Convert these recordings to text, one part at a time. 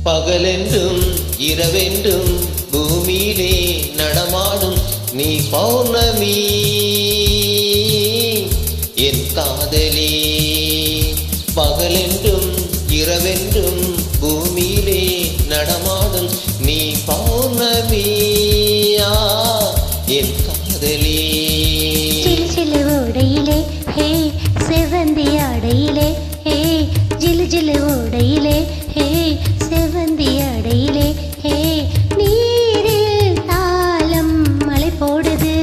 பகலென்றும் இரவென்றும் பூமியிலே நடமாடும் நீ பௌர்ணமி என் காதலி. பகலென்றும் இரவென்றும் பூமியிலே நடமாடும் நீ பௌர்ணமி என் காதலி. சிலு ஓடையிலே ஹே செவந்தி ஆடையிலே ஹே ஜிலு ஜிலு ஓடையிலே ஹே செவந்தி அடையிலே ஹே நீரில் தாளம் மலை போடுது,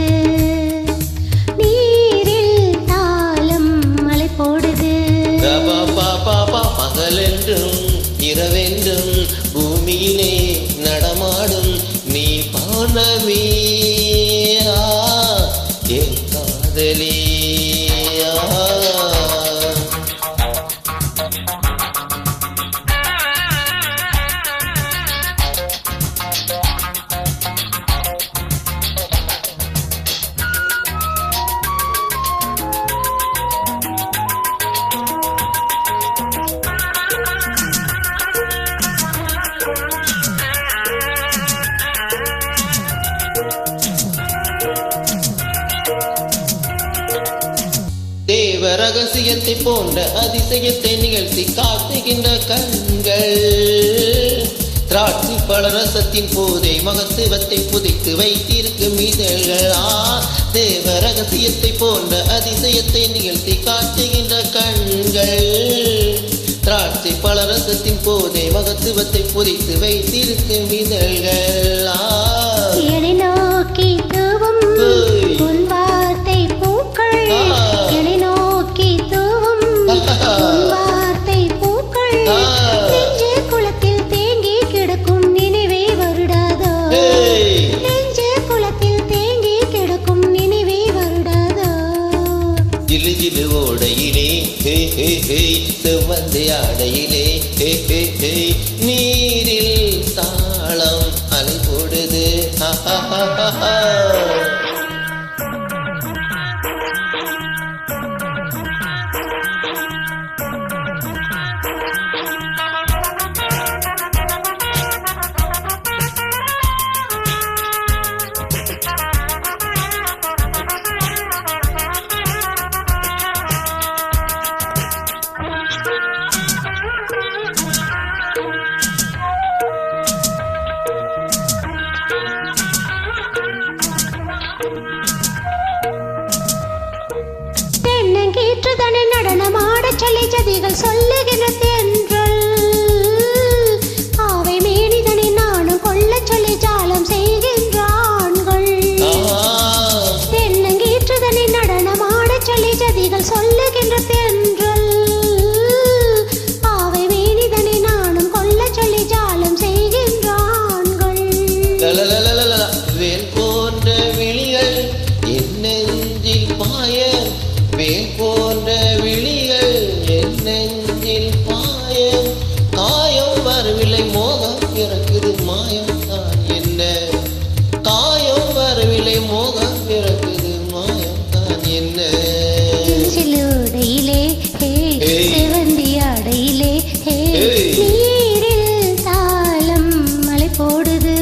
நீரில் தாளம் மலை போடுது. பகலென்றும் இரவென்றும் பூமியிலே நடமாடும் நீ பௌர்ணமி என் காதலி. தேவ ரகசியத்தை போன்ற அதிசயத்தை நிகழ்த்தி காட்டுகின்ற கண்கள், திராட்சை பழ ரசத்தின் போதை மகத்துவத்தை புதைத்து வைத்திருக்கும் இதழ்கள். தேவ ரகசியத்தை போன்ற அதிசயத்தை நிகழ்த்தி காட்டுகின்ற கண்கள், திராட்சை பழ ரசத்தின் போதை மகத்துவத்தை புதைத்து வைத்திருக்கும் இதழ்கள். என்னை நோக்கி தூவும் உன் வார்த்தை பூக்கள், என்னை நோக்கி தூவும் உன் வார்த்தை பூக்கள், நெஞ்சு குளத்தில் தேங்கி கிடக்கும் நினைவே வருடாதோ, நெஞ்சு குளத்தில் தேங்கி கிடக்கும் நினைவே வருடாதோ. ஜிலு ஜிலு ஓடையிலே ஹே ஹே ஹே செவ்வந்தி ஆடையிலே ஹே ஹே ஹே நீரில் தாளம் அலை போடுது. தென்னங்கீற்றுதனை நடனமாட சொல்லி ஜதிகள் சொல்லுகின்ற தென்றல், ஆவை மேனிதனை நானும் கொள்ள சொல்லி ஜாலம் செய்கின்ற ஆண்கள். தென்னங்கீற்றுதனை நடனமாட சொல்லி ஜதிகள் சொல்லுகின்ற தென்றல், ஆவை மேனிதனை நானும் கொள்ள சொல்லி ஜாலம் செய்கின்ற ஆண்கள். வேல் போன்ற விழிகள் என் நெஞ்சில் பாய, வேல் போன்ற விழிகள் என் நெஞ்சில் பாய, காயம் வரவில்லை மோகம் பிறக்குது மாயம் தான் என்ன, காயம் வரவில்லை மோகம் பிறக்குது மாயம் தான் என்ன. சிலுடையிலே ஹே செவந்தி ஆடையிலே ஹே நீரில் தாளம் மலை போடுது.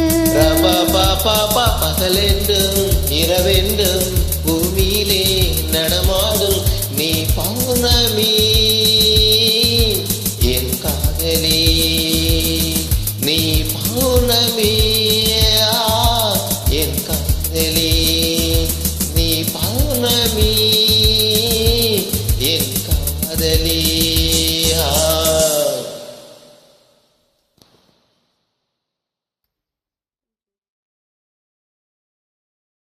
பகலென்றும் இரவென்றும்